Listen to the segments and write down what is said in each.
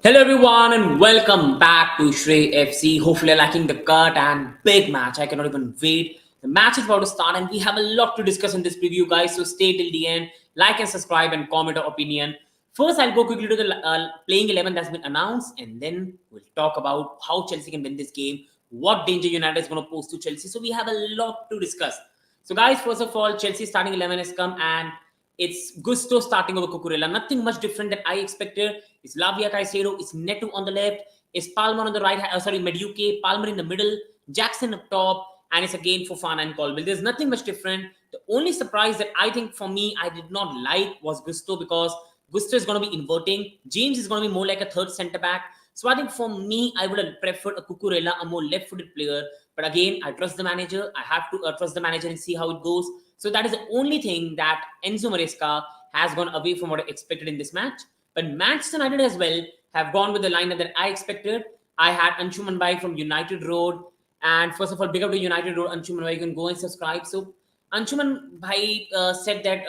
Hello everyone and welcome back to Shrey FC. Hopefully you're liking the cut and big match. I cannot even wait. The match is about to start and we have a lot to discuss in this preview, guys. So stay till the end. Like and subscribe and comment your opinion. First, I'll go quickly to the playing 11 that's been announced, and then we'll talk about how Chelsea can win this game, what danger United is going to pose to Chelsea. So we have a lot to discuss. So, guys, first of all, Chelsea starting 11 has come and it's Gusto starting over Cucurella. Nothing much different than I expected. It's Lavia Caicedo, it's Neto on the left, it's Palmer on the right, Mediuke, Palmer in the middle, Jackson up top, and it's again Fofana and Colville. There's nothing much different. The only surprise that I think for me I did not like was Gusto, because Gusto is going to be inverting. James is going to be more like a third centre back. So I think for me, I would have preferred a Cucurella, a more left-footed player. But again, I trust the manager. I have to trust the manager and see how it goes. So that is the only thing that Enzo Maresca has gone away from what I expected in this match. But Manchester United as well have gone with the lineup that I expected. I had Anshuman Bai from United Road. And first of all, big up to United Road, Anshuman Bai. You can go and subscribe. So Anshuman Bhai said that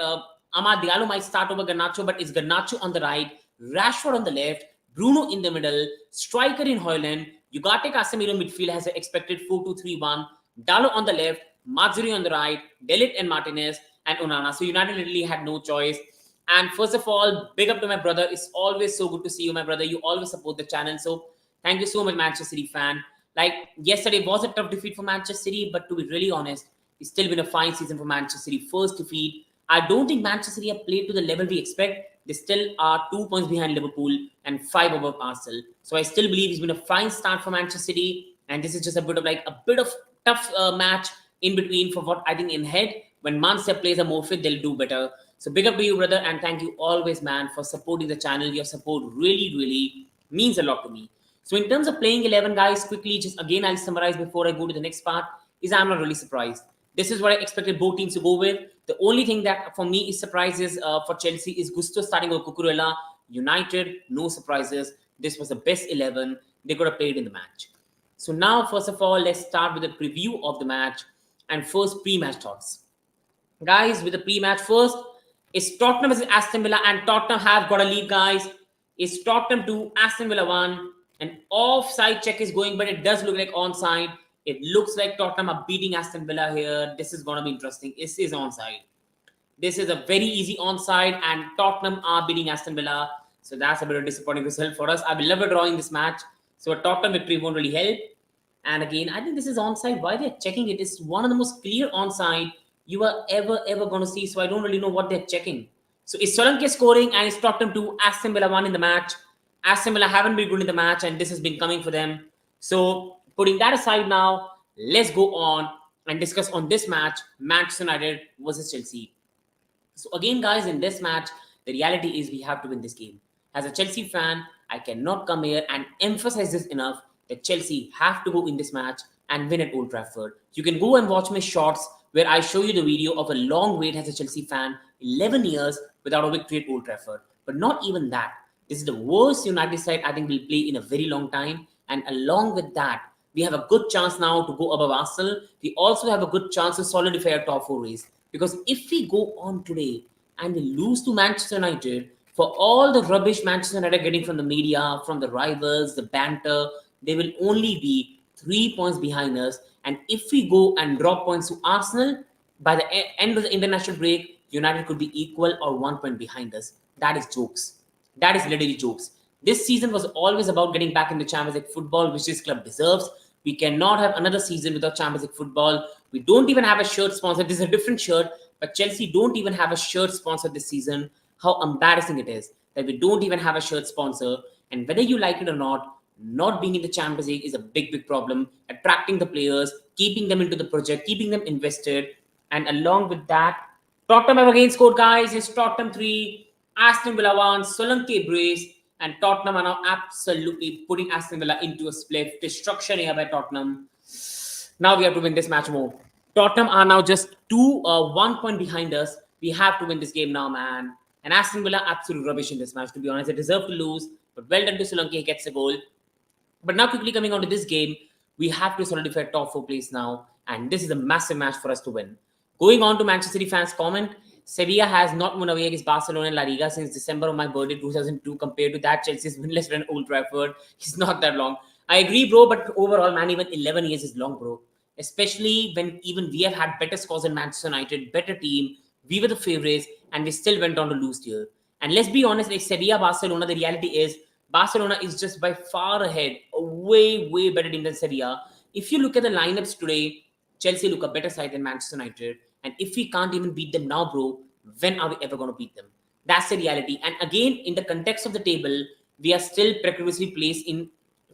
Amad Diallo might start over Garnacho, but it's Garnacho on the right, Rashford on the left, Bruno in the middle, striker in Hoyland, Ugarte Casemiro midfield has an expected 4-2-3-1, Dallo on the left, Mazzuri on the right, Delit and Martinez, and Onana. So United literally had no choice. And first of all, big up to my brother. It's always so good to see you, my brother. You always support the channel. So thank you so much, Manchester City fan. Like, yesterday was a tough defeat for Manchester City, but to be really honest, it's still been a fine season for Manchester City. First defeat. I don't think Manchester City have played to the level we expect. They still are 2 points behind Liverpool and 5 above Arsenal. So I still believe it's been a fine start for Manchester City. And this is just a bit of tough match in between for what I think in head. When Manchester plays are more fit, they'll do better. So big up to you, brother. And thank you always, man, for supporting the channel. Your support really, really means a lot to me. So in terms of playing 11, guys, quickly, just again, I'll summarize before I go to the next part, is I'm not really surprised. This is what I expected both teams to go with. The only thing that for me is surprises for Chelsea is Gusto starting with Cucurella. United, no surprises. This was the best 11 they could have played in the match. So now, first of all, let's start with a preview of the match and first pre-match thoughts. Guys, with the pre-match first, it's Tottenham versus Aston Villa, and Tottenham have got a lead, guys. It's Tottenham 2, Aston Villa 1. An offside check is going, but it does look like onside. It looks like Tottenham are beating Aston Villa here. This is going to be interesting. This is onside. This is a very easy onside, and Tottenham are beating Aston Villa. So that's a bit of a disappointing result for us. I will love a draw in this match. So a Tottenham victory won't really help. And again, I think this is onside. Why they're checking it? It's one of the most clear onside you are ever going to see. So I don't really know what they're checking. So it's Solanke scoring, and it's Tottenham 2, Aston Villa 1 in the match. Aston Villa haven't been good in the match, and this has been coming for them. So putting that aside now, let's go on and discuss on this match, Manchester United versus Chelsea. So again, guys, in this match, the reality is we have to win this game. As a Chelsea fan, I cannot come here and emphasize this enough that Chelsea have to go in this match and win at Old Trafford. You can go and watch my shorts where I show you the video of a long wait as a Chelsea fan, 11 years without a victory at Old Trafford. But not even that. This is the worst United side I think we'll play in a very long time. And along with that, we have a good chance now to go above Arsenal. We also have a good chance to solidify our top 4 race. Because if we go on today and we lose to Manchester United, for all the rubbish Manchester United are getting from the media, from the rivals, the banter, they will only be 3 points behind us. And if we go and drop points to Arsenal, by the end of the international break, United could be equal or 1 point behind us. That is jokes. That is literally jokes. This season was always about getting back into Champions League football, which this club deserves. We cannot have another season without Champions League football. We don't even have a shirt sponsor. This is a different shirt, but Chelsea don't even have a shirt sponsor this season. How embarrassing it is that we don't even have a shirt sponsor. And whether you like it or not being in the Champions League is a big, big problem. Attracting the players, keeping them into the project, keeping them invested. And along with that, Tottenham have again scored, guys. It's Tottenham 3, Aston Villa 1, Solanke brace. And Tottenham are now absolutely putting Aston Villa into a split. Destruction here by Tottenham. Now we have to win this match more. Tottenham are now just 1 point behind us. We have to win this game now, man. And Aston Villa absolute rubbish in this match, to be honest. They deserve to lose. But well done to Solanke. He gets a goal. But now quickly coming on to this game, we have to solidify top 4 place now. And this is a massive match for us to win. Going on to Manchester City fans' comment, Sevilla has not won away against Barcelona in La Liga since December of my birthday 2002. Compared to that, Chelsea's winless run at Old Trafford is not that long. I agree, bro, but overall, man, even 11 years is long, bro. Especially when even we have had better scores than Manchester United, better team. We were the favourites, and we still went on to lose here. And let's be honest, like Sevilla, Barcelona, the reality is Barcelona is just by far ahead, a way better team than Sevilla. If you look at the lineups today, Chelsea look a better side than Manchester United. And if we can't even beat them now, bro, when are we ever going to beat them? That's the reality. And again, in the context of the table, we are still precariously placed in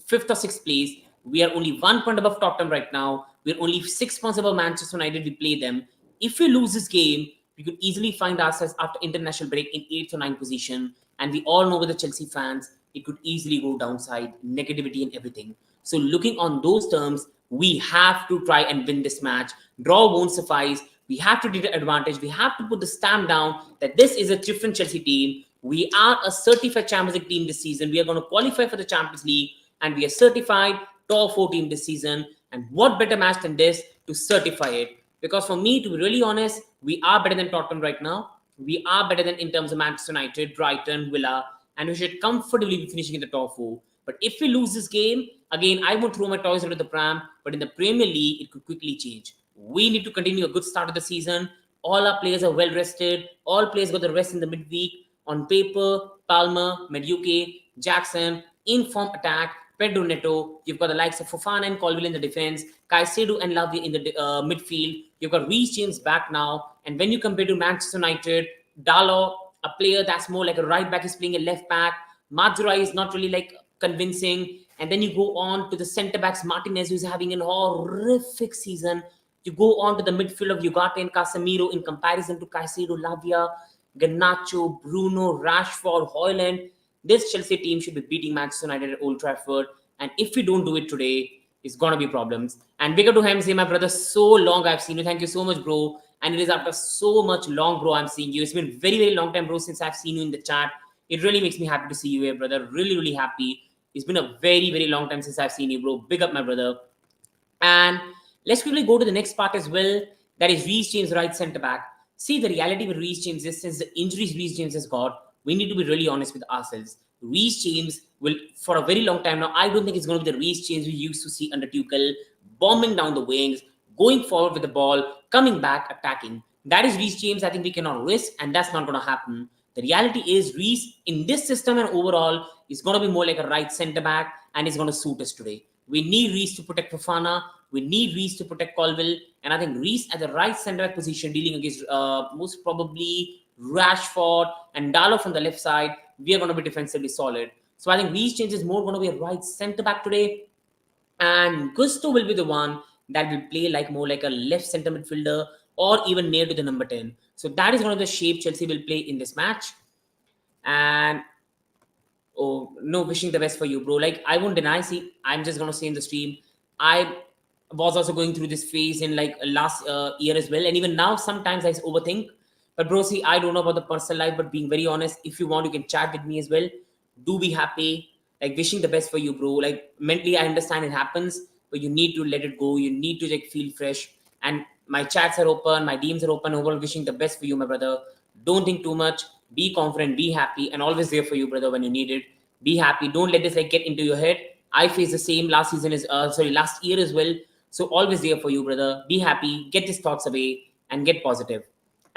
fifth or sixth place. We are only 1 point above Tottenham right now. We're only 6 points above Manchester United. We play them. If we lose this game, we could easily find ourselves after international break in 8th or 9th position. And we all know with the Chelsea fans, it could easily go downside, negativity and everything. So looking on those terms, we have to try and win this match. Draw won't suffice. We have to take the advantage. We have to put the stamp down that this is a different Chelsea team. We are a certified Champions League team this season. We are going to qualify for the Champions League, and we are certified top 4 team this season. And what better match than this to certify it? Because for me, to be really honest, we are better than Tottenham right now. We are better than in terms of Manchester United, Brighton, Villa, and we should comfortably be finishing in the top 4. But if we lose this game, again, I won't throw my toys into the pram, but in the Premier League, it could quickly change. We need to continue a good start of the season. All our players are well rested. All players got the rest in the midweek. On paper, Palmer, Madueke, Jackson, in form attack, Pedro Neto. You've got the likes of Fofana and Colville in the defense, Caicedo and Lavia in the midfield. You've got Reece James back now. And when you compare to Manchester United, Dalot, a player that's more like a right back, is playing a left back. Madurai is not really like convincing. And then you go on to the centre backs, Martinez, who's having an horrific season. You go on to the midfield of Ugarte and Casemiro in comparison to Caicedo, Lavia, Garnacho, Bruno, Rashford, Højlund. This Chelsea team should be beating Manchester United at Old Trafford. And if we don't do it today, it's going to be problems. And bigger to him, say, my brother, so long I've seen you. Thank you so much, bro. And it is after so much long, bro, I'm seeing you. It's been very long time, bro, since I've seen you in the chat. It really makes me happy to see you here, brother. Really happy. It's been a very long time since I've seen you, bro. Big up, my brother. And let's quickly go to the next part as well. That is Reece James, right centre back. See, the reality with Reece James is, since the injuries Reece James has got, we need to be really honest with ourselves. Reece James will, for a very long time now, I don't think it's going to be the Reece James we used to see under Tuchel, bombing down the wings, going forward with the ball, coming back, attacking. That is Reece James. I think we cannot risk, and that's not going to happen. The reality is Reece, in this system and overall, is going to be more like a right centre back, and it's going to suit us today. We need Reece to protect Fofana. We need Reece to protect Colville. And I think Reece at the right centre back position, dealing against most probably Rashford and Dalot from the left side, we are going to be defensively solid. So I think Reece James is more going to be a right centre back today. And Gusto will be the one that will play like more like a left centre midfielder or even near to the number 10. So that is one of the shape Chelsea will play in this match. And oh no, wishing the best for you, bro. Like, I won't deny, see, I'm just gonna say in the stream, I was also going through this phase in like last year as well, and even now sometimes I overthink. But bro, see, I don't know about the personal life, but being very honest, if you want, you can chat with me as well. Do be happy. Like, wishing the best for you, bro. Like, mentally, I understand it happens, but you need to let it go. You need to like feel fresh. And my chats are open, my DMs are open. Overall, wishing the best for you, my brother. Don't think too much. Be confident, be happy, and always there for you, brother, when you need it. Be happy. Don't let this like get into your head. I faced the same last year as well. So always there for you, brother. Be happy. Get these thoughts away and get positive.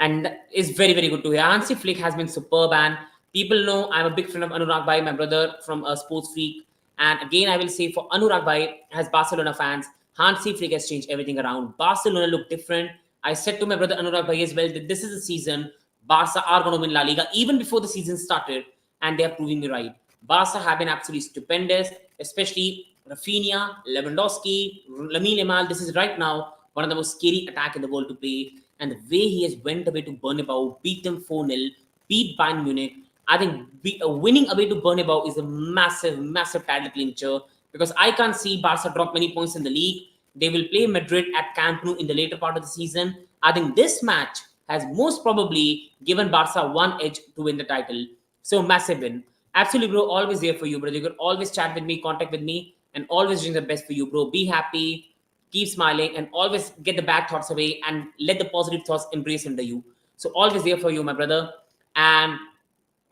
And it's very good to hear. Hansi Flick has been superb, and people know I'm a big fan of Anurag Bhai, my brother from a Sports Freak. And again, I will say for Anurag Bhai, as Barcelona fans, Hansi Flick has changed everything around. Barcelona look different. I said to my brother Anurag Bhai as well that this is a season Barca are going to win La Liga even before the season started, and they are proving me right. Barca have been absolutely stupendous, especially Rafinha, Lewandowski, Lamine Yamal. This is right now one of the most scary attack in the world to play. And the way he has went away to Bernabeu, beat them 4-0, beat Bayern Munich. I think winning away to Bernabeu is a massive title clincher, because I can't see Barca drop many points in the league. They will play Madrid at Camp Nou in the later part of the season. I think this match has most probably given Barca one edge to win the title. So massive win. Absolutely, bro. Always there for you, brother. You can always chat with me, contact with me, and always doing the best for you, bro. Be happy, keep smiling, and always get the bad thoughts away and let the positive thoughts embrace under you. So always there for you, my brother. And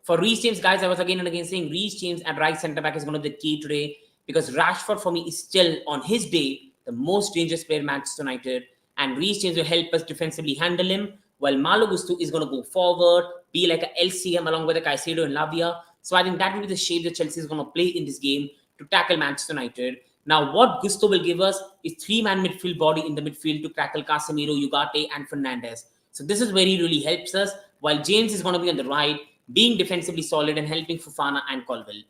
for Reece James, guys, I was again and again saying Reece James at right centre back is going to be the key today, because Rashford for me is still on his day the most dangerous player in Manchester United, and Reece James will help us defensively handle him, while Malo Gusto is going to go forward, be like a LCM along with a Caicedo and Lavia. So I think that will be the shape that Chelsea is going to play in this game to tackle Manchester United. Now, what Gusto will give us is three-man midfield body in the midfield to tackle Casemiro, Ugarte, and Fernandes. So this is where he really helps us, while James is going to be on the right, being defensively solid and helping Fofana and Colwill.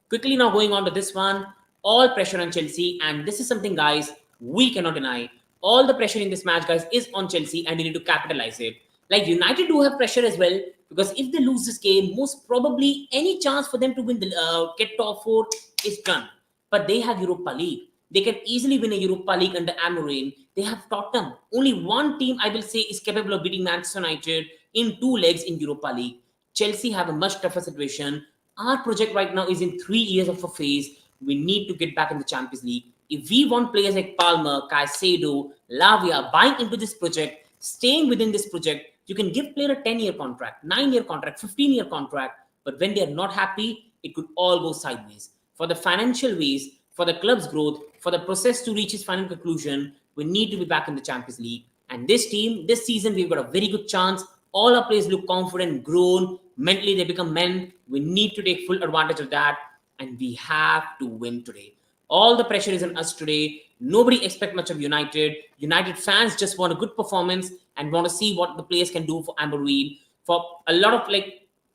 Quickly now going on to this one, all pressure on Chelsea, and this is something, guys, we cannot deny. All the pressure in this match, guys, is on Chelsea, and they need to capitalize it. Like United do have pressure as well, because if they lose this game, most probably any chance for them to win the get top four is done. But they have Europa League. They can easily win a Europa League under Amorim. They have Tottenham. Only one team, I will say, is capable of beating Manchester United in 2 legs in Europa League. Chelsea have a much tougher situation. Our project right now is in 3 years of a phase. We need to get back in the Champions League. If we want players like Palmer, Caicedo, Lavia buying into this project, staying within this project, you can give player a 10-year contract, 9-year contract, 15-year contract. But when they are not happy, it could all go sideways. For the financial ways, for the club's growth, for the process to reach its final conclusion, we need to be back in the Champions League. And this team, this season, we've got a very good chance. All our players look confident, grown, mentally they become men. We need to take full advantage of that, and we have to win today. All the pressure is on us today. Nobody expects much of United. United fans just want a good performance and want to see what the players can do for Amorim. For a lot of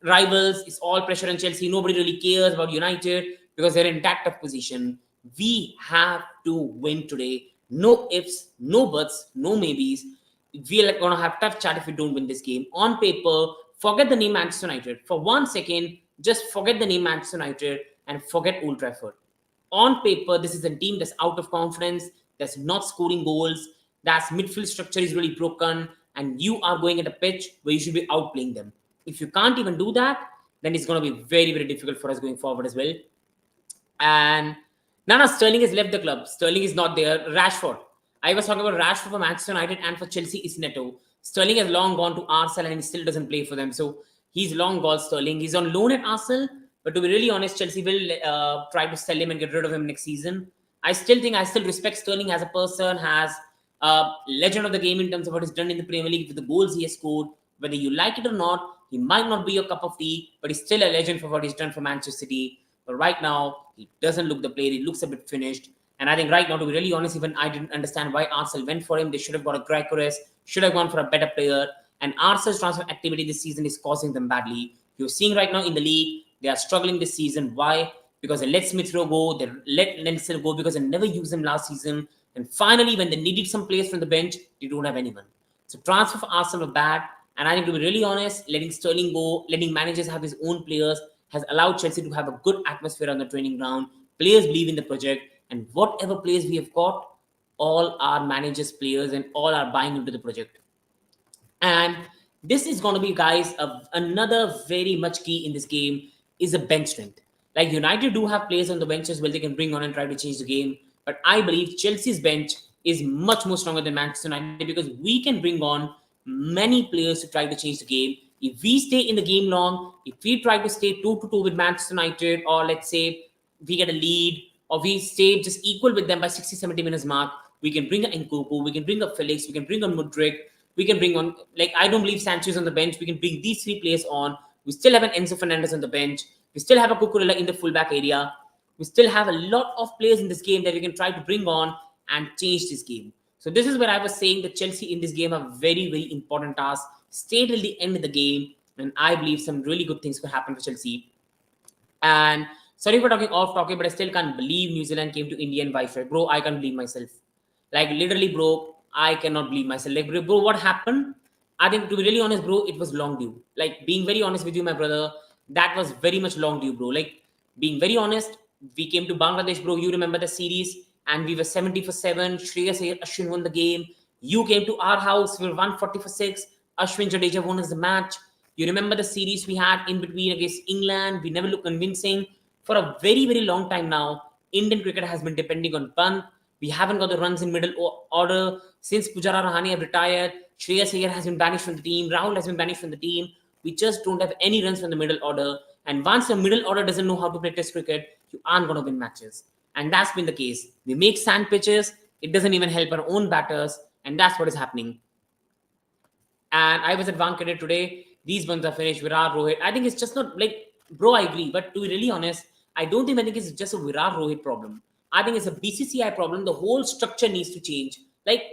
rivals, it's all pressure on Chelsea. Nobody really cares about United because they're in that tough position. We have to win today. No ifs, no buts, no maybes. We're going to have tough chat if we don't win this game. On paper, forget the name Manchester United. For 1 second, just forget the name Manchester United and forget Old Trafford. On paper, this is a team that's out of confidence, that's not scoring goals, that's midfield structure is really broken, and you are going at a pitch where you should be outplaying them. If you can't even do that, then it's going to be very, very difficult for us going forward as well. And Nana Sterling has left the club. Sterling is not there. Rashford. I was talking about Rashford for Manchester United, and for Chelsea is Neto. Sterling has long gone to Arsenal and he still doesn't play for them. So he's long gone, Sterling. He's on loan at Arsenal. But to be really honest, Chelsea will try to sell him and get rid of him next season. I still respect Sterling as a person, as a legend of the game in terms of what he's done in the Premier League with the goals he has scored. Whether you like it or not, he might not be your cup of tea, but he's still a legend for what he's done for Manchester City. But right now, he doesn't look the player. He looks a bit finished. And I think right now, to be really honest, even I didn't understand why Arsenal went for him. They should have got a Gyökeres, should have gone for a better player. And Arsenal's transfer activity this season is causing them badly. You're seeing right now in the league, they are struggling this season. Why? Because they let Smith Rowe go, they let Lenson go because they never used him last season. And finally, when they needed some players from the bench, they don't have anyone. So transfer for Arsenal are bad. And I think, to be really honest, letting Sterling go, letting managers have his own players has allowed Chelsea to have a good atmosphere on the training ground. Players believe in the project. And whatever players we have got, all our managers' players and all are buying into the project. And this is going to be, guys, another very much key in this game is the bench strength. Like United do have players on the benches where they can bring on and try to change the game. But I believe Chelsea's bench is much more stronger than Manchester United because we can bring on many players to try to change the game. If we stay in the game long, if we try to stay 2-2 with Manchester United, or let's say we get a lead, or we stay just equal with them by 60-70 minutes mark, we can bring a Nkunku, we can bring a Felix, we can bring on Mudryk, we can bring on, I don't believe Sanchez on the bench, we can bring these 3 players on. We still have an Enzo Fernandez on the bench. We still have a Cucurella in the fullback area. We still have a lot of players in this game that we can try to bring on and change this game. So this is where I was saying that Chelsea in this game have very, very important task. Stay till the end of the game, and I believe some really good things could happen for Chelsea. And sorry for talking off topic, but I still can't believe New Zealand came to India and Wi-Fi. Bro, I can't believe myself. Literally, bro, I cannot believe myself. Bro, what happened? I think, to be really honest, bro, it was long due. Being very honest with you, my brother, that was very much long due, bro. Being very honest, we came to Bangladesh, bro. You remember the series, and we were 70 for 7. Shreyas Ashwin won the game. You came to our house, we were 140 for 6. Ashwin Jadeja won us the match. You remember the series we had in between against England. We never looked convincing. For a very, very long time now, Indian cricket has been depending on Pant. We haven't got the runs in middle order. Since Pujara Rahane have retired, Shreyas Iyer has been banished from the team. Rahul has been banished from the team. We just don't have any runs from the middle order. And once the middle order doesn't know how to play test cricket, you aren't going to win matches. And that's been the case. We make sand pitches. It doesn't even help our own batters. And that's what is happening. And I was at Wankhede today. These ones are finished. Virat, Rohit. I think it's just not like, bro, I agree. But to be really honest, I think it's just a Virat Rohit problem. I think it's a BCCI problem. The whole structure needs to change. Like,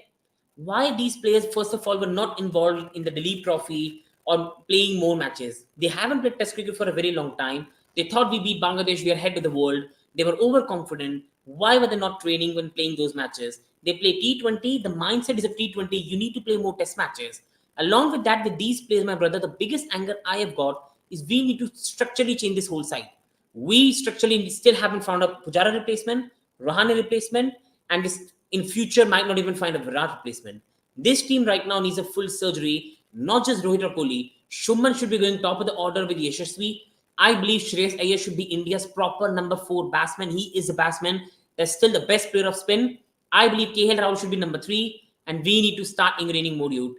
why these players, first of all, were not involved in the Duleep Trophy or playing more matches? They haven't played Test cricket for a very long time. They thought we beat Bangladesh, we are ahead of the world. They were overconfident. Why were they not training when playing those matches? They play T20. The mindset is a T20. You need to play more Test matches. Along with that, with these players, my brother, the biggest anger I have got is we need to structurally change this whole side. We structurally still haven't found a Pujara replacement, Rahane replacement, and this in future might not even find a Virat replacement. This team right now needs a full surgery, not just Rohit or Kohli. Shubman should be going top of the order with Yashasvi. I believe Shreyas Iyer should be India's proper number 4 batsman. He is a batsman. That's still the best player of spin. I believe KL Rahul should be number 3, and we need to start ingraining more youth.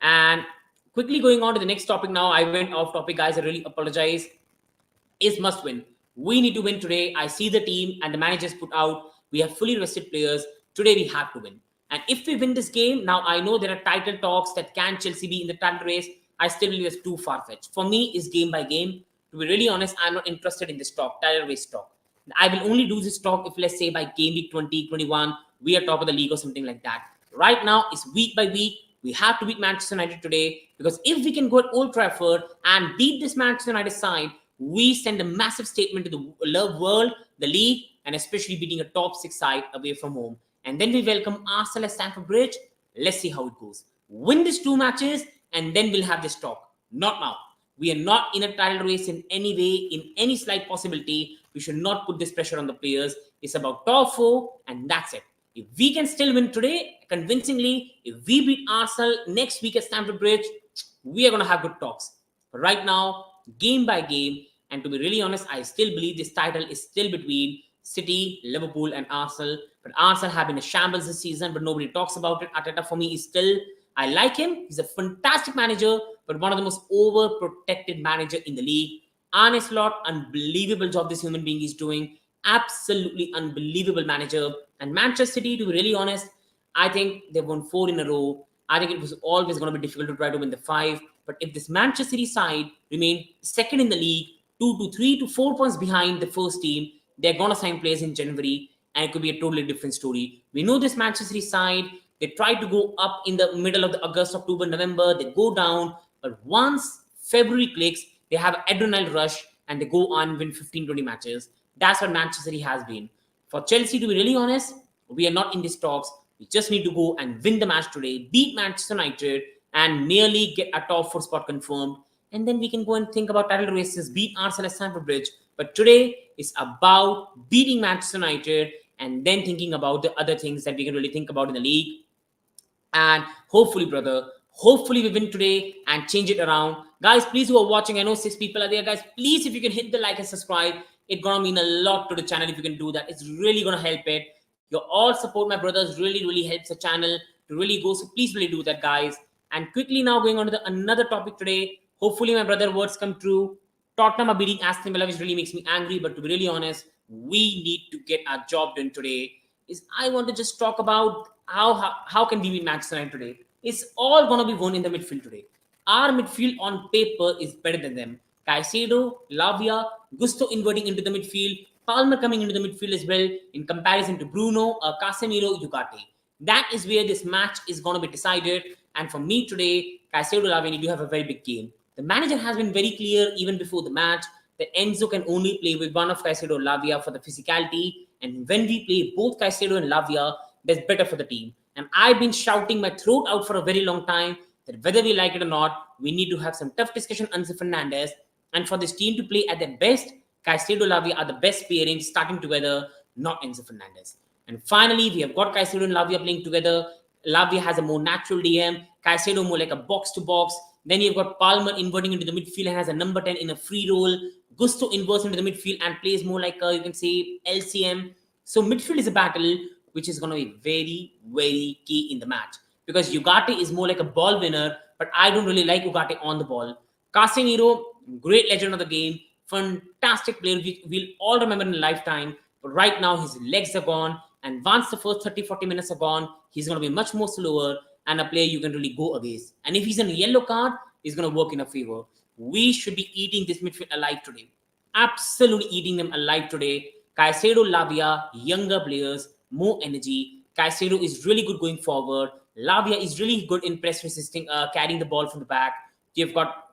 And quickly going on to the next topic now. I went off topic, guys. I really apologize. Is must win. We need to win today. I see the team and the managers put out. We have fully rested players. Today we have to win. And if we win this game, now I know there are title talks that can Chelsea be in the title race. I still believe it's too far-fetched. For me, it's game by game. To be really honest, I'm not interested in this talk, title race talk. I will only do this talk if, let's say, by game week 20, 21, we are top of the league or something like that. Right now, it's week by week. We have to beat Manchester United today, because if we can go at Old Trafford and beat this Manchester United side, we send a massive statement to the world, the league, and especially beating a top 6 side away from home. And then we welcome Arsenal at Stamford Bridge. Let's see how it goes. Win these 2 matches, and then we'll have this talk. Not now. We are not in a title race in any way, in any slight possibility. We should not put this pressure on the players. It's about top 4, and that's it. If we can still win today, convincingly, if we beat Arsenal next week at Stamford Bridge, we are going to have good talks. But right now, game by game, and to be really honest, I still believe this title is still between City, Liverpool, and Arsenal. But Arsenal have been a shambles this season, but nobody talks about it. Arteta, for me, is still, I like him. He's a fantastic manager, but one of the most overprotected manager in the league. Arne Slot, unbelievable job this human being is doing. Absolutely unbelievable manager. And Manchester City, to be really honest, I think they've won 4 in a row. I think it was always going to be difficult to try to win the 5. But if this Manchester City side remain second in the league, 2 to 3 to 4 points behind the first team, they're going to sign players in January, and it could be a totally different story. We know this Manchester City side, they try to go up in the middle of the August, October, November. They go down. But once February clicks, they have an adrenaline rush, and they go on and win 15, 20 matches. That's what Manchester City has been. For Chelsea, to be really honest, we are not in these talks. We just need to go and win the match today, beat Manchester United, and nearly get a top 4 spot confirmed. And then we can go and think about title races, beat Arsenal at Stamford Bridge. But today is about beating Manchester United and then thinking about the other things that we can really think about in the league. And hopefully, brother, hopefully we win today and change it around. Guys, please, who are watching, I know 6 people are there. Guys, please, if you can hit the like and subscribe, it's going to mean a lot to the channel if you can do that. It's really going to help it. Your all support, my brothers, really helps the channel to really go. So please really do that, guys. And quickly now going on to another topic today. Hopefully, my brother, words come true. Tottenham are beating Aston Villa, which really makes me angry. But to be really honest, we need to get our job done today. I want to just talk about how can we beat Manchester United today. It's all going to be won in the midfield today. Our midfield on paper is better than them. Caicedo, Lavia, Gusto inverting into the midfield, Palmer coming into the midfield as well in comparison to Bruno, Casemiro, Ugarte. That is where this match is going to be decided. And for me today, Caicedo, Lavia need to have a very big game. The manager has been very clear even before the match that Enzo can only play with one of Caicedo and Lavia for the physicality. And when we play both Caicedo and Lavia, that's better for the team. And I've been shouting my throat out for a very long time that whether we like it or not, we need to have some tough discussion on Enzo Fernandez. And for this team to play at their best, Caicedo and Lavia are the best pairings starting together, not Enzo Fernandez. And finally, we have got Caicedo and Lavia playing together. Lavia has a more natural DM, Caicedo more like a box-to-box. Then you've got Palmer inverting into the midfield and has a number 10 in a free role. Gusto inverts into the midfield and plays more like you can say LCM. So midfield is a battle which is going to be very key in the match. because Ugarte is more like a ball winner, but I don't really like Ugarte on the ball. Casemiro, great legend of the game, fantastic player we'll all remember in a lifetime. But right now, his legs are gone. And once the first 30-40 minutes are gone, he's going to be much more slower and a player you can really go against. And if he's in a yellow card, he's going to work in a favor. We should be eating this midfield alive today. Absolutely eating them alive today. Caicedo, Lavia, younger players, more energy. Caicedo is really good going forward. Lavia is really good in press resisting, carrying the ball from the back. You've got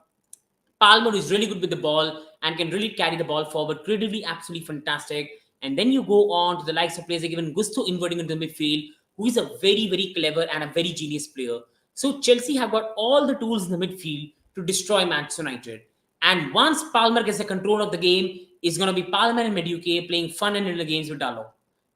Palmer is really good with the ball and can really carry the ball forward. Creatively, absolutely fantastic. And then you go on to the likes of players like even Gusto inverting into the midfield, who is a very, very clever and a very genius player. So Chelsea have got all the tools in the midfield to destroy Manchester United. And once Palmer gets the control of the game, it's going to be Palmer and Madueke playing fun and little games with Dalot.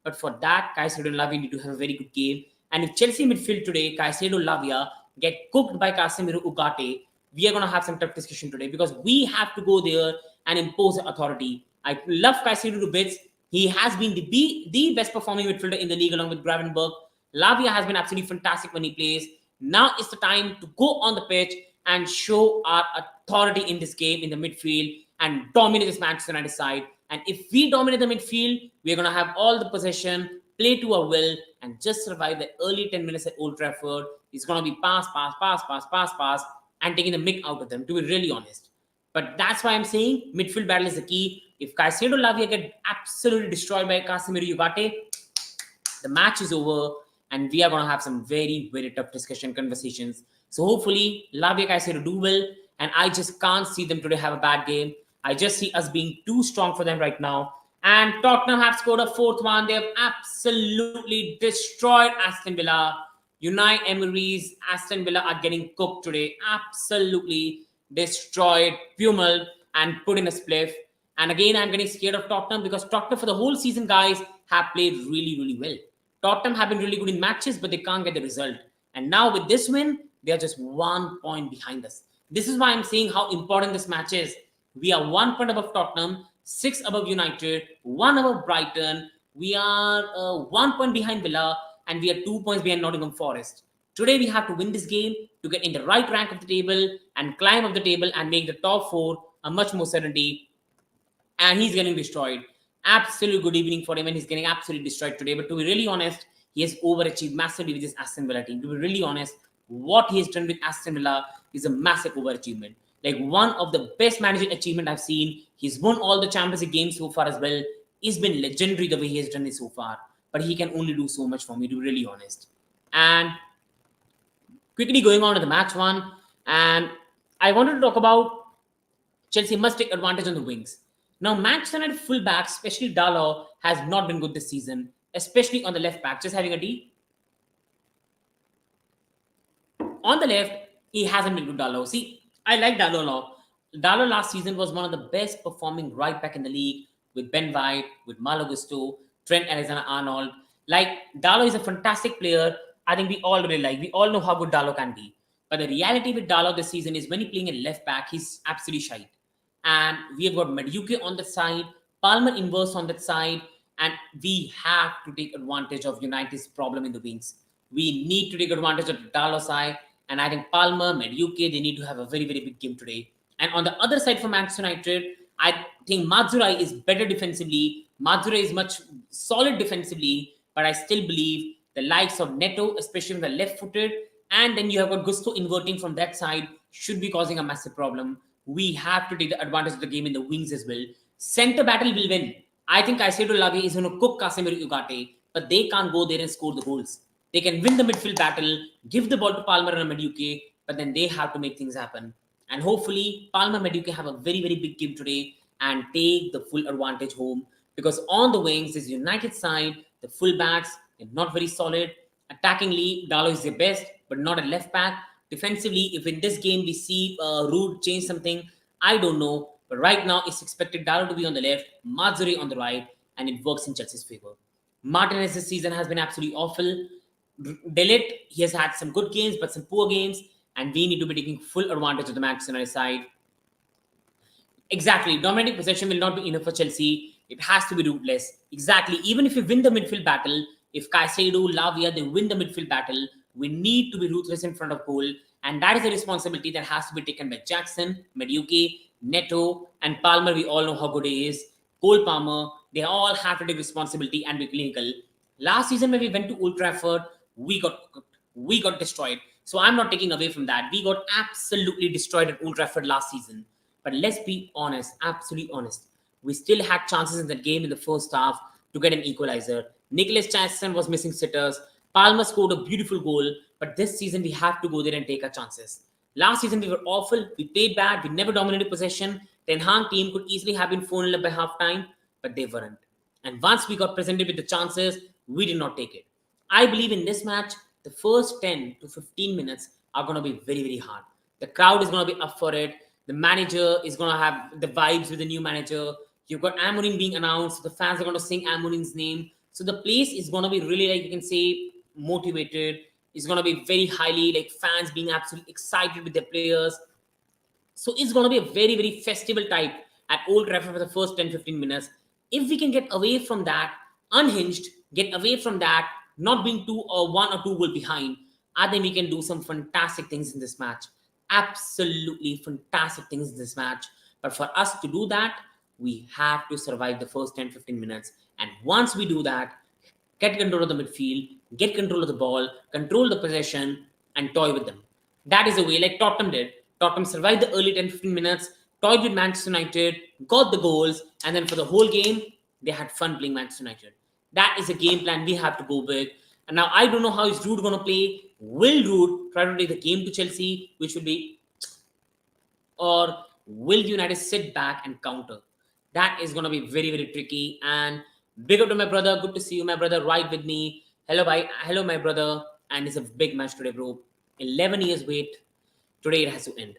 But for that, Caicedo and Lavia need to have a very good game. And if Chelsea midfield today, Caicedo, Lavia get cooked by Casemiro, Ugarte, we are going to have some tough discussion today because we have to go there and impose authority. I love Caicedo to bits. He has been the best performing midfielder in the league along with Gravenberch. Lavia has been absolutely fantastic when he plays. Now is the time to go on the pitch and show our authority in this game in the midfield and dominate this Manchester United side. And if we dominate the midfield, we're going to have all the possession, play to our will, and just survive the early 10 minutes at Old Trafford. It's going to be pass, and taking the mick out of them, to be really honest. But that's why I'm saying midfield battle is the key. If Caicedo, Lavia get absolutely destroyed by Casemiro, Ugarte, the match is over, and we are going to have some very, very tough discussion conversations. So hopefully, Lavia, Caicedo do well, and I just can't see them today have a bad game. I just see us being too strong for them right now. And Tottenham have scored a fourth one. They have absolutely destroyed Aston Villa. Unai Emery's Aston Villa are getting cooked today. Absolutely destroyed, pummeled, and put in a spliff. And again, I'm getting scared of Tottenham because Tottenham for the whole season, guys, have played really, really well. Tottenham have been really good in matches, but they can't get the result. And now with this win, they are just 1 point behind us. This is why I'm saying how important this match is. We are 1 point above Tottenham, 6 above United, 1 above Brighton. We are 1 point behind Villa, and we are 2 points behind Nottingham Forest. Today, we have to win this game to get in the right rank of the table and climb up the table and make the top 4 a much more certainty. And he's getting destroyed. Absolute good evening for him, and he's getting absolutely destroyed today. But to be really honest, he has overachieved massively with this Aston Villa team. To be really honest, what he has done with Aston Villa is a massive overachievement. Like one of the best managing achievement I've seen. He's won all the Champions League games so far as well. It's been legendary the way he has done it so far. But he can only do so much for me, to be really honest. And quickly going on to the match one, and I wanted to talk about Chelsea must take advantage on the wings. Now, Manchester United fullback, especially Dalot, has not been good this season, especially on the left back. Just having a D. On the left, he hasn't been good, Dalot. See, I like Dalot a lot. Dalot last season was one of the best performing right back in the league with Ben White, with Malo Gusto, Trent Alexander-Arnold. Like, Dalot is a fantastic player. I think we all really like. We all know how good Dalot can be. But the reality with Dalot this season is when he's playing a left back, he's absolutely shite. And we have got Madueke on that side, Palmer inverse on that side, and we have to take advantage of United's problem in the wings. We need to take advantage of the Dalot side, and I think Palmer, Madueke, they need to have a very, very big game today. And on the other side for Manchester United, I think Mazzurai is better defensively. Mazzurai is much solid defensively, but I still believe the likes of Neto, especially on the left-footed, and then you have got Gusto inverting from that side, should be causing a massive problem. We have to take the advantage of the game in the wings as well. Center battle will win. I think Caicedo Lavia is going to cook Casemiro Ugarte, but they can't go there and score the goals. They can win the midfield battle, give the ball to Palmer and Madueke, but then they have to make things happen. And hopefully, Palmer and Madueke have a very, very big game today and take the full advantage home. Because on the wings, this United side, the fullbacks are not very solid. Attackingly, Dalot is the best, but not a left back. Defensively, if in this game we see Rude change something, I don't know. But right now, it's expected Dalot to be on the left, Mazzurai on the right, and it works in Chelsea's favor. Martinez this season has been absolutely awful. De Ligt, he has had some good games, but some poor games, and we need to be taking full advantage of the Manchester United side. Exactly, dominating possession will not be enough for Chelsea. It has to be ruthless. Exactly, even if you win the midfield battle, if Caicedo, Lavia, they win the midfield battle, We need to be ruthless in front of goal, and that is a responsibility that has to be taken by Jackson, Madueke, Neto, and Palmer. We all know how good he is. Cole Palmer, they all have to take responsibility and be clinical. Last season, when we went to Old Trafford, we got cooked. We got destroyed. So I'm not taking away from that. We got absolutely destroyed at Old Trafford last season. But let's be honest, absolutely honest. We still had chances in that game in the first half to get an equalizer. Nicholas Jackson was missing sitters. Palmer scored a beautiful goal. But this season, we have to go there and take our chances. Last season, we were awful. We played bad. We never dominated possession. The Hag team could easily have been 4-0 up by halftime, but they weren't. And once we got presented with the chances, we did not take it. I believe in this match, the first 10 to 15 minutes are going to be very, very hard. The crowd is going to be up for it. The manager is going to have the vibes with the new manager. You've got Amorim being announced. The fans are going to sing Amorim's name. So the place is going to be really, like you can say, motivated. It's going to be very highly, like fans being absolutely excited with their players. So it's going to be a very, very festival type at Old Trafford for the first 10-15 minutes. If we can get away from that, unhinged, get away from that, not being 1 or 2 goal behind, I think we can do some fantastic things in this match. Absolutely fantastic things in this match. But for us to do that, we have to survive the first 10-15 minutes. And once we do that, get control of the midfield, get control of the ball, control the possession, and toy with them. That is the way, like Tottenham did. Tottenham survived the early 10-15 minutes, toyed with Manchester United, got the goals, and then for the whole game, they had fun playing Manchester United. That is a game plan we have to go with. And now I don't know how is Ruud going to play. Will Ruud try to take the game to Chelsea, which will be, or will United sit back and counter? That is going to be very, very tricky. And big up to my brother. Good to see you, my brother, right with me. Hello, bye. Hello, my brother. And it's a big match today, bro. 11 years wait. Today it has to end.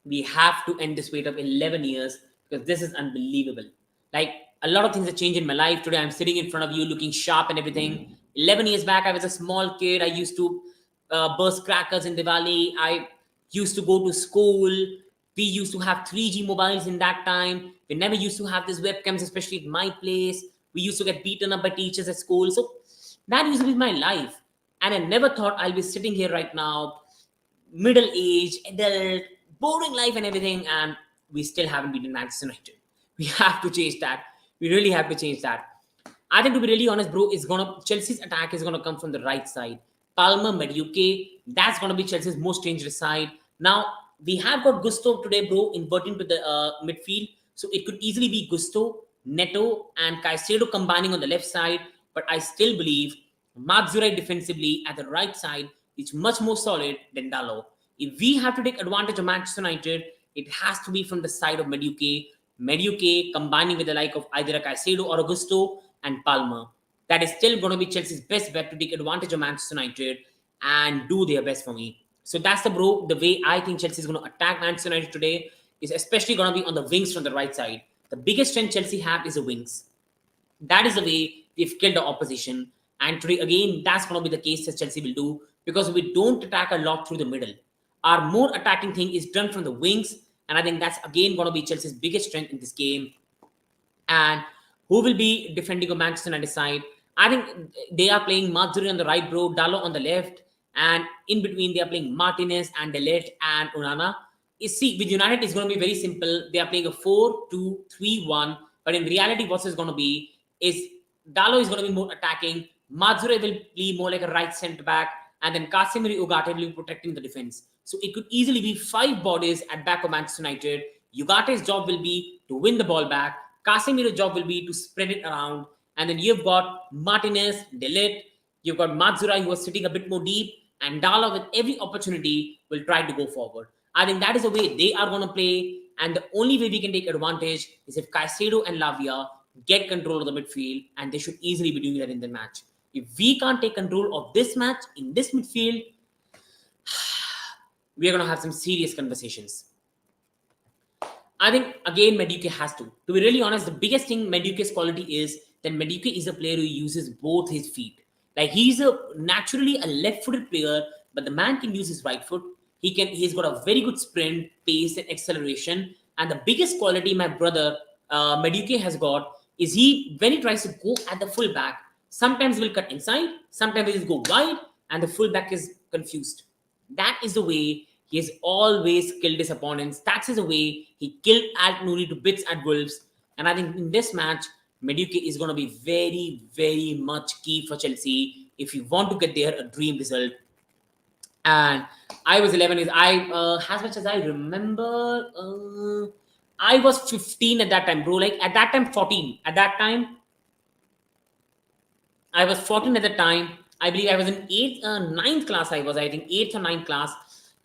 We have to end this wait of 11 years because this is unbelievable. Like, a lot of things have changed in my life. Today I'm sitting in front of you looking sharp and everything. 11 years back, I was a small kid. I used to burst crackers in Diwali. I used to go to school. We used to have 3G mobiles in that time. We never used to have these webcams, especially at my place. We used to get beaten up by teachers at school. So that used to be my life. And I never thought I'll be sitting here right now, middle age, adult, boring life and everything. And we still haven't beaten Manchester United. We have to change that. We really have to change that. I think, to be really honest, bro, Chelsea's attack is gonna come from the right side. Palmer, Madueke, that's gonna be Chelsea's most dangerous side. Now we have got Gusto today, bro, inverting to the midfield, so it could easily be Gusto, Neto, and Caicedo combining on the left side. But I still believe Matsuri defensively at the right side is much more solid than Dalot. If we have to take advantage of Manchester United, it has to be from the side of Madueke. Madueke combining with the like of either a Caicedo or Augusto and Palmer. That is still going to be Chelsea's best bet to take advantage of Manchester United and do their best for me. So that's the way I think Chelsea is going to attack Manchester United today is especially going to be on the wings from the right side. The biggest strength Chelsea have is the wings. That is the way they've killed the opposition. And today, again, that's going to be the case that Chelsea will do because we don't attack a lot through the middle. Our more attacking thing is done from the wings. And I think that's, again, going to be Chelsea's biggest strength in this game. And who will be defending on Manchester United side? I think they are playing Matsuri on the right, bro, Dalot on the left. And in between, they are playing Martinez and Delete and Onana. You see, with United, it's going to be very simple. They are playing a 4-2-3-1. But in reality, what is going to be is Dalot is going to be more attacking. Matsuri will be more like a right centre-back. And then Casemiro Ugarte will be protecting the defense. So it could easily be 5 bodies at back of Manchester United. Ugate's job will be to win the ball back. Casemiro's job will be to spread it around. And then you've got Martinez, Delete. You've got Matsuri, who was sitting a bit more deep. And Dalot, with every opportunity, will try to go forward. I think that is the way they are going to play. And the only way we can take advantage is if Caicedo and Lavia get control of the midfield. And they should easily be doing that in the match. If we can't take control of this match in this midfield, we are going to have some serious conversations. I think, again, Madueke has to. To be really honest, the biggest thing Madueke's quality is that Madueke is a player who uses both his feet. Like, he's naturally a left-footed player, but the man can use his right foot. He's got a very good sprint, pace, and acceleration. And the biggest quality my brother Madueke has got is when he tries to go at the full back, sometimes he'll cut inside, sometimes he'll go wide, and the fullback is confused. That is the way he has always killed his opponents. That's the way he killed Al Nouri to bits at Wolves. And I think in this match, Madueke is going to be very, very much key for Chelsea if you want to get there a dream result. And I was 11 is as much as I remember, I was 15 at that time, bro. Like at that time, 14. At that time, I was 14 at the time. I believe I was in 9th class. I think 8th or 9th class.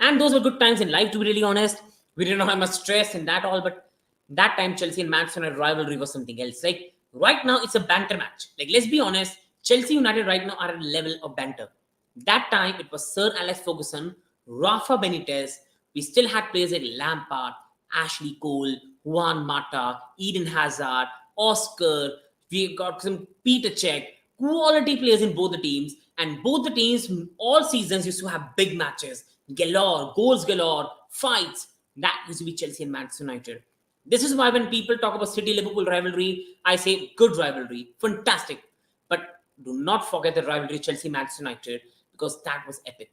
And those were good times in life, to be really honest. We didn't have much stress and that all, but that time Chelsea and Manchester United rivalry was something else. Like right now, it's a banter match. Like let's be honest, Chelsea United right now are at a level of banter. That time it was Sir Alex Ferguson, Rafa Benitez. We still had players like Lampard, Ashley Cole, Juan Mata, Eden Hazard, Oscar. We got some Peter Cech, quality players in both the teams. And both the teams all seasons used to have big matches. Galore, goals galore, fights. That used to be Chelsea and Manchester United. This is why when people talk about City-Liverpool rivalry, I say good rivalry, fantastic. But do not forget the rivalry Chelsea-Manchester United because that was epic.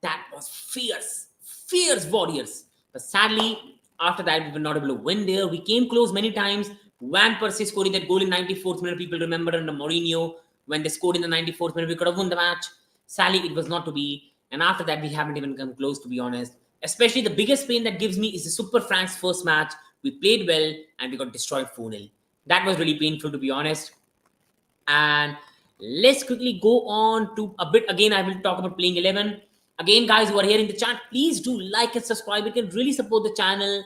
That was fierce, fierce warriors. But sadly, after that, we were not able to win there. We came close many times. Van Persie scoring that goal in 94th minute, people remember under Mourinho. When they scored in the 94th minute, we could have won the match. Sadly, it was not to be. And after that, we haven't even come close, to be honest. Especially the biggest pain that gives me is the Super Frank's first match. We played well and we got destroyed 4-0. That was really painful, to be honest. And let's quickly go on to a bit. Again, I will talk about playing 11. Again, guys who are here in the chat, please do like and subscribe. It can really support the channel.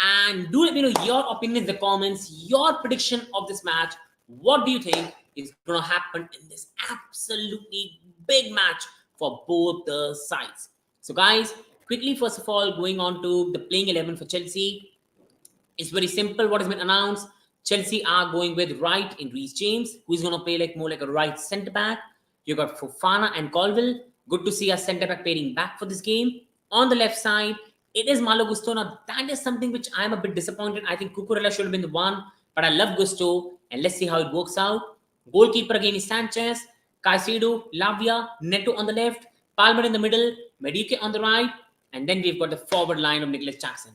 And do let me know your opinion in the comments, your prediction of this match. What do you think is going to happen in this absolutely big match for both the sides? So, guys, quickly, first of all, going on to the playing 11 for Chelsea. It's very simple what has been announced. Chelsea are going with Wright in Reece James, who is going to play more like a right centre back. You got Fofana and Colville. Good to see a centre back pairing back for this game. On the left side, it is Malo Gusto. Now, that is something which I am a bit disappointed. I think Cucurella should have been the one, but I love Gusto, and let's see how it works out. Goalkeeper again is Sanchez, Caicedo, Lavia, Neto on the left, Palmer in the middle, Madueke on the right, and then we've got the forward line of Nicholas Jackson.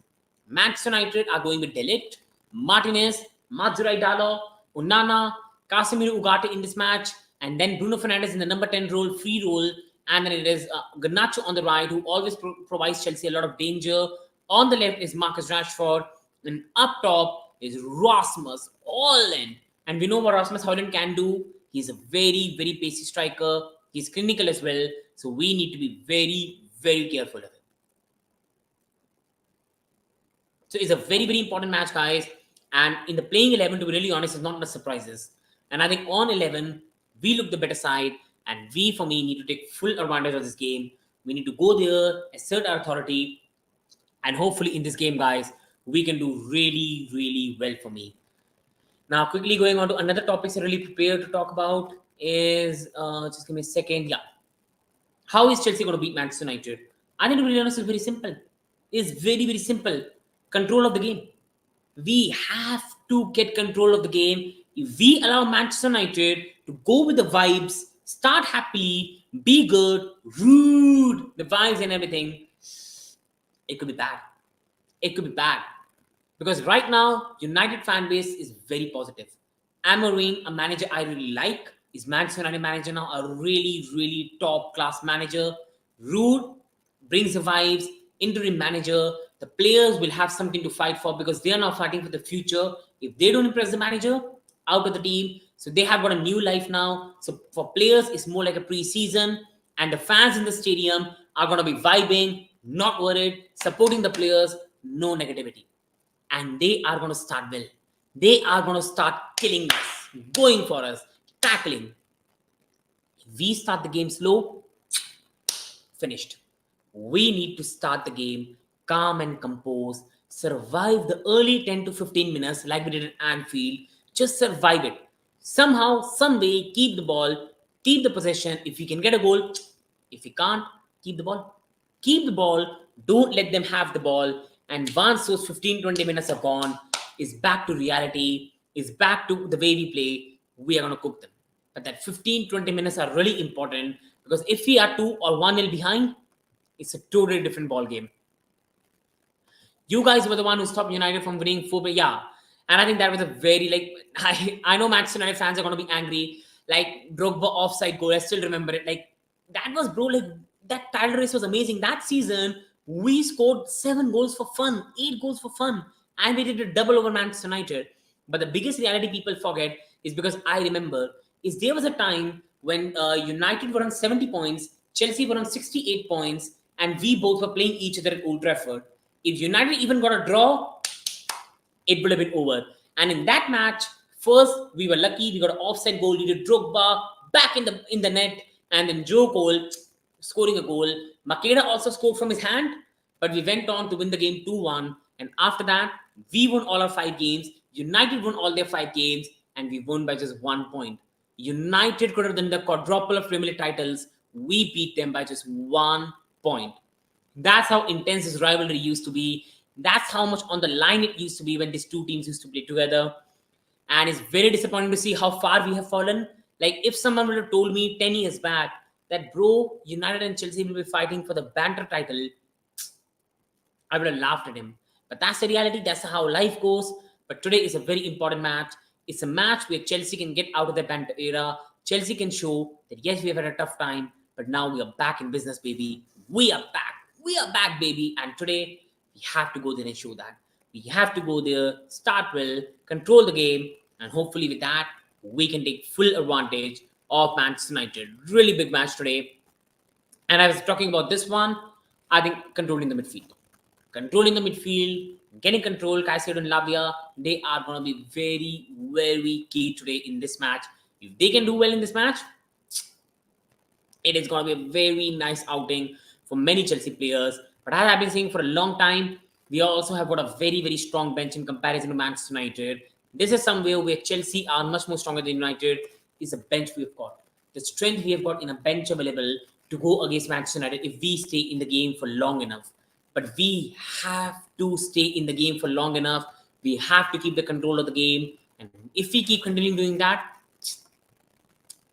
Manchester United are going with De Ligt, Martinez, Matsurai Dalo, Onana, Casemiro Ugarte in this match, and then Bruno Fernandes in the number 10 role, free role, and then it is Garnacho on the right, who always provides Chelsea a lot of danger. On the left is Marcus Rashford, and up top is Rasmus Højlund. And we know what Rasmus Højlund can do. He's a very, very pacey striker. He's clinical as well. So we need to be very, very careful of it. So it's a very, very important match, guys. And in the playing 11, to be really honest, it's not much surprises. And I think on 11, we look the better side. And we, for me, need to take full advantage of this game. We need to go there, assert our authority. And hopefully in this game, guys, we can do really, really well for me. Now, quickly going on to another topic I'm really prepared to talk about is, just give me a second. Yeah. How is Chelsea going to beat Manchester United? I think to be really honest, it's very simple. It's very, very simple. Control of the game. We have to get control of the game. If we allow Manchester United to go with the vibes, start happily, be good, rude, the vibes and everything, it could be bad. It could be bad. Because right now, United fan base is very positive. Amorim, a manager I really like, is Manchester United manager now, a really, really top class manager. Rude brings the vibes, interim manager. The players will have something to fight for because they are now fighting for the future. If they don't impress the manager, out of the team. So they have got a new life now. So for players, it's more like a pre-season. And the fans in the stadium are going to be vibing, not worried, supporting the players, no negativity. And they are going to start well. They are going to start killing us, going for us, tackling. If we start the game slow, finished. We need to start the game calm and composed, survive the early 10 to 15 minutes like we did at Anfield. Just survive it. Somehow, some way, keep the ball, keep the possession. If you can get a goal, if you can't, keep the ball. Keep the ball. Don't let them have the ball. And once those 15-20 minutes are gone, it's back to reality, it's back to the way we play, we are going to cook them. But that 15-20 minutes are really important Because if we are 2 or 1-0 behind, it's a totally different ball game. You guys were the one who stopped United from winning 4. Yeah. And I think that was a very, like, I know Manchester United fans are going to be angry. Like, Drogba offside goal. I still remember it. Like, that was, bro, like, that title race was amazing. That season, we scored 7 goals for fun, 8 goals for fun. And we did a double over Manchester United. But the biggest reality people forget is because I remember is there was a time when United were on 70 points, Chelsea were on 68 points, and we both were playing each other at Old Trafford. If United even got a draw, it would have been over. And in that match, first we were lucky, we got an offside goal, we did Drogba back in the net, and then Joe Cole scoring a goal. Makeda also scored from his hand, but we went on to win the game 2-1. And after that, we won all our 5 games. United won all their 5 games, and we won by just 1 point. United could have done the quadruple of Premier League titles. We beat them by just 1 point. That's how intense this rivalry used to be. That's how much on the line it used to be when these two teams used to play together. And it's very disappointing to see how far we have fallen. Like, if someone would have told me 10 years back that, bro, United and Chelsea will be fighting for the banter title, I would have laughed at him. But that's the reality. That's how life goes. But today is a very important match. It's a match where Chelsea can get out of the banter era. Chelsea can show that, yes, we have had a tough time, but now we are back in business, baby. We are back. We are back, baby. And today, we have to go there and show that. We have to go there, start well, control the game, and hopefully with that, we can take full advantage of Manchester United. Really big match today. And I was talking about this one, I think controlling the midfield. Controlling the midfield, getting control, Caicedo and Lavia, they are going to be very, very key today in this match. If they can do well in this match, it is going to be a very nice outing for many Chelsea players. But as I've been saying for a long time, we also have got a very, very strong bench in comparison to Manchester United. This is somewhere where Chelsea are much more stronger than United. Is a bench we've got. The strength we have got in a bench available to go against Manchester United if we stay in the game for long enough. But we have to stay in the game for long enough. We have to keep the control of the game. And if we keep continuing doing that,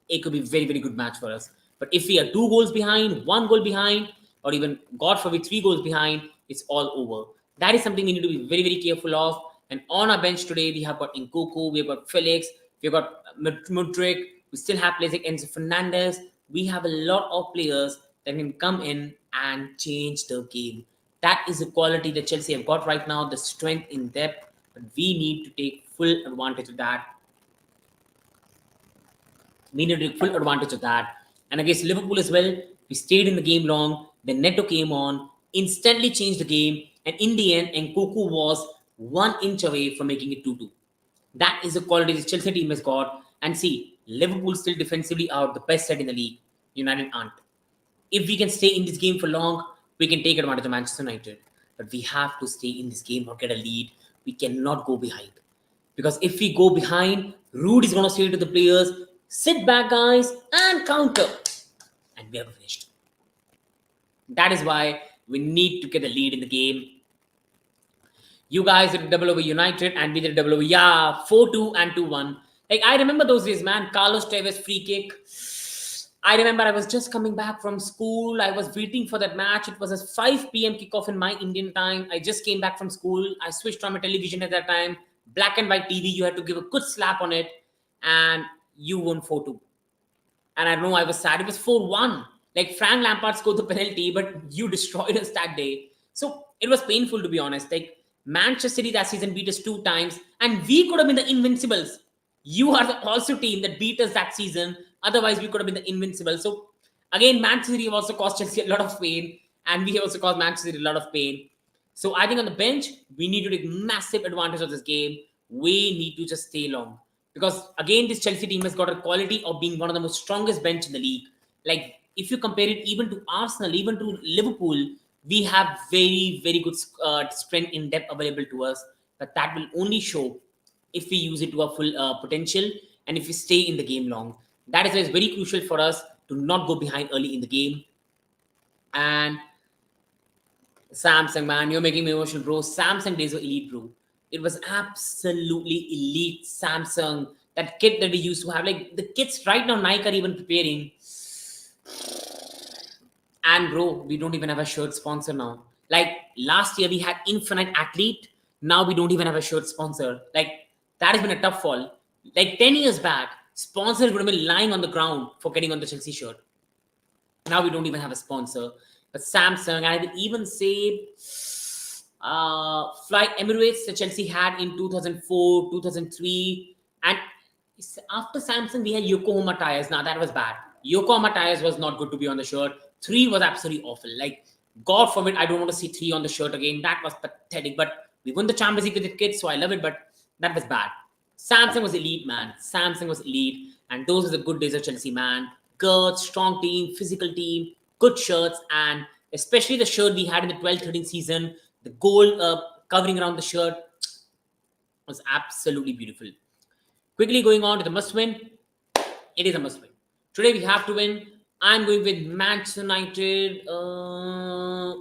it could be a very, very good match for us. But if we are 2 goals behind, 1 goal behind, or even, God forbid, 3 goals behind, it's all over. That is something we need to be very, very careful of. And on our bench today, we have got Nkunku, we have got Felix, we have got Mudryk, we still have players like Enzo Fernandez. We have a lot of players that can come in and change the game. That is the quality that Chelsea have got right now, the strength in depth. But we need to take full advantage of that. We need to take full advantage of that. And against Liverpool as well, we stayed in the game long. Then Neto came on, instantly changed the game. And in the end, Nkunku was 1 inch away from making it 2-2. That is the quality the Chelsea team has got. And see, Liverpool still defensively are the best side in the league. United aren't. If we can stay in this game for long, we can take advantage of Manchester United. But we have to stay in this game or get a lead. We cannot go behind. Because if we go behind, Rude is going to say to the players, sit back, guys, and counter. And we have finished. That is why we need to get a lead in the game. You guys did a double over United, and we did a double over, 4-2 and 2-1. Like, I remember those days, man. Carlos Tevez free kick. I remember I was just coming back from school. I was waiting for that match. It was a 5 p.m. kickoff in my Indian time. I just came back from school. I switched on my television at that time. Black and white TV. You had to give a good slap on it. And you won 4-2. And I know I was sad. It was 4-1. Like, Frank Lampard scored the penalty, but you destroyed us that day. So it was painful, to be honest. Like, Manchester City that season beat us 2 times. And we could have been the Invincibles. You are the also team that beat us that season. Otherwise, we could have been the Invincibles. So, again, Manchester City have also caused Chelsea a lot of pain. And we have also caused Manchester City a lot of pain. So, I think on the bench, we need to take massive advantage of this game. We need to just stay long. Because, again, this Chelsea team has got a quality of being one of the most strongest bench in the league. Like, if you compare it even to Arsenal, even to Liverpool, we have very, very good strength in depth available to us. But that will only show if we use it to our full potential and if we stay in the game long. That is why it's very crucial for us to not go behind early in the game. And Samsung, man, you're making me emotional, bro. Samsung days were elite, bro. It was absolutely elite. Samsung, that kit that we used to have. Like, the kits right now, Nike are even preparing. And bro, we don't even have a shirt sponsor now. Like last year we had Infinite Athlete. Now we don't even have a shirt sponsor. Like that has been a tough fall. Like 10 years back, sponsors would have been lying on the ground for getting on the Chelsea shirt. Now we don't even have a sponsor. But Samsung, I would even say Fly Emirates that Chelsea had in 2004, 2003. And after Samsung, we had Yokohama tires. Now that was bad. Yokohama tires was not good to be on the shirt. 3 was absolutely awful. Like, God forbid, I don't want to see 3 on the shirt again. That was pathetic. But we won the Champions League with the kids, so I love it. But that was bad. Samsung was elite, man. Samsung was elite. And those were the good days of Chelsea, man. Good, strong team, physical team, good shirts. And especially the shirt we had in the 12-13 season, the gold covering around the shirt was absolutely beautiful. Quickly going on to the must win. It is a must win. Today we have to win. I'm going with Manchester United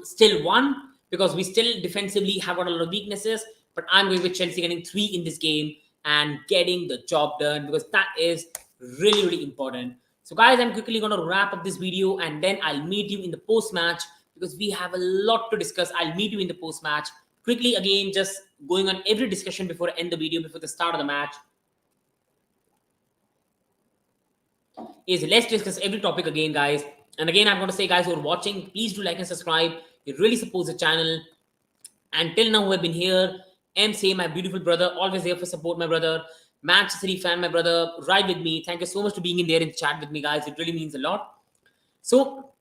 still 1 because we still defensively have got a lot of weaknesses. But I'm going with Chelsea getting 3 in this game and getting the job done because that is really, really important. So guys, I'm quickly going to wrap up this video and then I'll meet you in the post-match because we have a lot to discuss. I'll meet you in the post-match. Quickly again, just going on every discussion before I end the video, before the start of the match. Let's discuss every topic again, guys. And again, I'm going to say, guys who are watching, please do like and subscribe. It really supports the channel. And till now, who have been here, MC, my beautiful brother, always there for support, my brother. Manchester City fan, my brother, ride with me. Thank you so much for being in there and chat with me, guys. It really means a lot. So,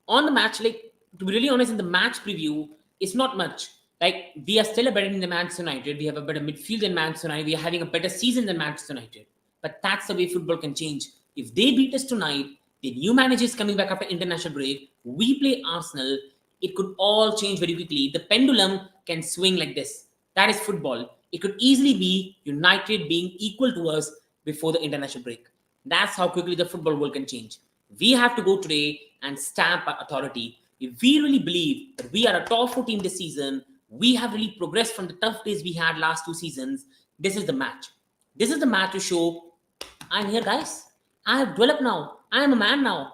on the match, like, to be really honest, in the match preview, it's not much. Like, we are still better than Manchester United. We have a better midfield than Manchester United. We are having a better season than Manchester United. But that's the way football can change. If they beat us tonight, the new manager is coming back after international break, we play Arsenal, it could all change very quickly. The pendulum can swing like this. That is football. It could easily be United being equal to us before the international break. That's how quickly the football world can change. We have to go today and stamp our authority. If we really believe that we are a top 4 team this season, we have really progressed from the tough days we had last 2 seasons, this is the match. This is the match to show I'm here, guys. I have developed now. I am a man now.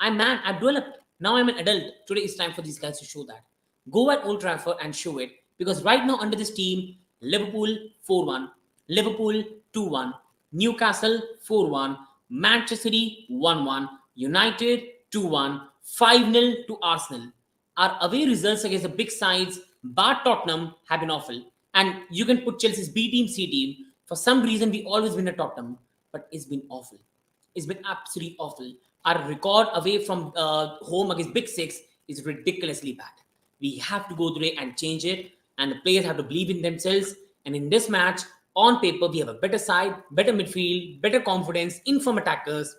I'm man. I've developed. Now I'm an adult. Today is time for these guys to show that. Go at Old Trafford and show it. Because right now under this team, Liverpool 4-1, Liverpool 2-1, Newcastle 4-1, Manchester City 1-1, United 2-1, 5-0 to Arsenal. Our away results against the big sides, bar Tottenham, have been awful. And you can put Chelsea's B team, C team. For some reason, we always win at Tottenham. But it's been awful. It's been absolutely awful. Our record away from home against Big Six is ridiculously bad. We have to go today and change it. And the players have to believe in themselves. And in this match, on paper, we have a better side, better midfield, better confidence, informed attackers.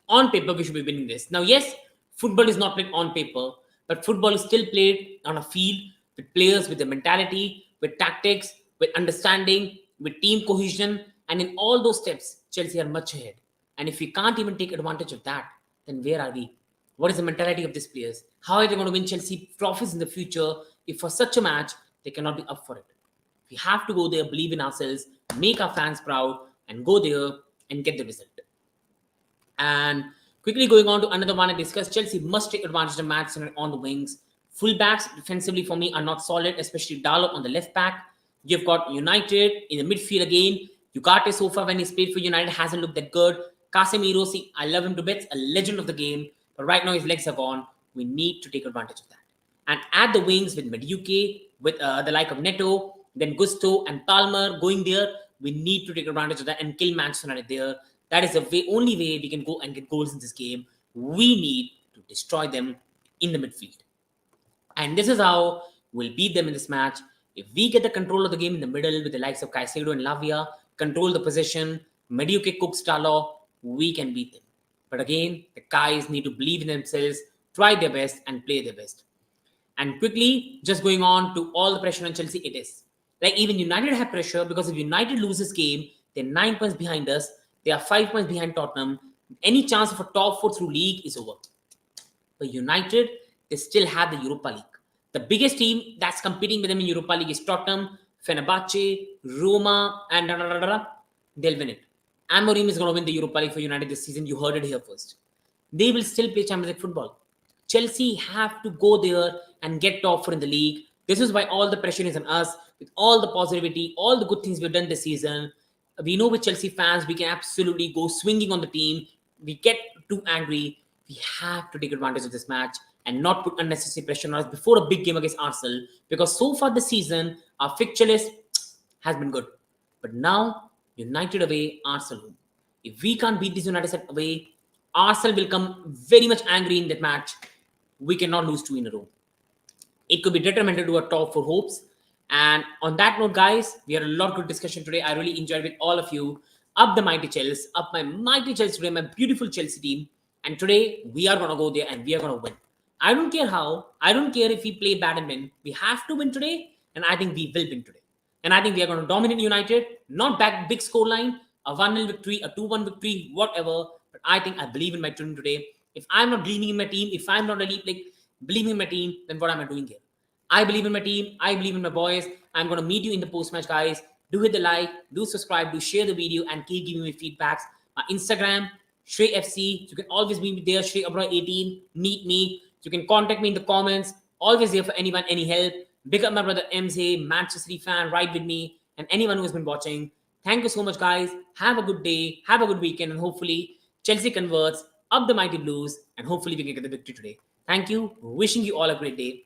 On paper, we should be winning this. Now, yes, football is not played on paper. But football is still played on a field with players with the mentality, with tactics, with understanding, with team cohesion. And in all those steps, Chelsea are much ahead. And if we can't even take advantage of that, then where are we? What is the mentality of these players? How are they going to win Chelsea trophies in the future if for such a match, they cannot be up for it? We have to go there, believe in ourselves, make our fans proud, and go there and get the result. And quickly going on to another one I discussed, Chelsea must take advantage of Madison on the wings. Fullbacks defensively for me are not solid, especially Dalot on the left back. You've got United in the midfield again. Ugarte so far when he's played for United hasn't looked that good. Casemiro, see, I love him to bits, a legend of the game. But right now his legs are gone. We need to take advantage of that. And at the wings with Madueke, with the like of Neto, then Gusto and Palmer going there, we need to take advantage of that and kill Manchester United there. That is the only way we can go and get goals in this game. We need to destroy them in the midfield. And this is how we'll beat them in this match. If we get the control of the game in the middle with the likes of Caicedo and Lavia, control the possession, Madueke, Cook, Stalo, we can beat them. But again, the guys need to believe in themselves, try their best, and play their best. And quickly, just going on to all the pressure on Chelsea, it is. Like even United have pressure because if United loses game, they're 9 points behind us. They are 5 points behind Tottenham. Any chance of a top 4 through league is over. But United, they still have the Europa League. The biggest team that's competing with them in Europa League is Tottenham, Fenerbahce, Roma, and they'll win it. Amorim is going to win the Europa League for United this season. You heard it here first. they will still play Champions League football. Chelsea have to go there and get top four in the league. This is why all the pressure is on us, with all the positivity, all the good things we've done this season. We know with Chelsea fans, we can absolutely go swinging on the team. We get too angry. We have to take advantage of this match and not put unnecessary pressure on us before a big game against Arsenal. Because so far this season, our fixture list has been good. But now, United away, Arsenal home. If we can't beat this United side away, Arsenal will come very much angry in that match. We cannot lose 2 in a row. It could be detrimental to our top 4 hopes. And on that note, guys, we had a lot of good discussion today. I really enjoyed with all of you. Up the mighty Chelsea, up my mighty Chelsea today, my beautiful Chelsea team. And today we are gonna go there and we are gonna win. I don't care how. I don't care if we play bad and win. We have to win today, and I think we will win today. And I think we are going to dominate United, not back big scoreline, a 1-0 victory, a 2-1 victory, whatever. But I think I believe in my team today. If I'm not believing in my team, if I'm not really believing in my team, then what am I doing here? I believe in my team. I believe in my boys. I'm going to meet you in the post-match, guys. Do hit the like, do subscribe, do share the video, and keep giving me feedbacks. My Instagram, kickoff. You can always meet me there, Shrey18. Meet me. You can contact me in the comments. Always there for anyone, any help. Big up my brother MZ, Manchester City fan, ride with me, and anyone who has been watching. Thank you so much, guys. Have a good day, have a good weekend, and hopefully Chelsea converts, up the mighty Blues, and hopefully we can get the victory today. Thank you. Wishing you all a great day.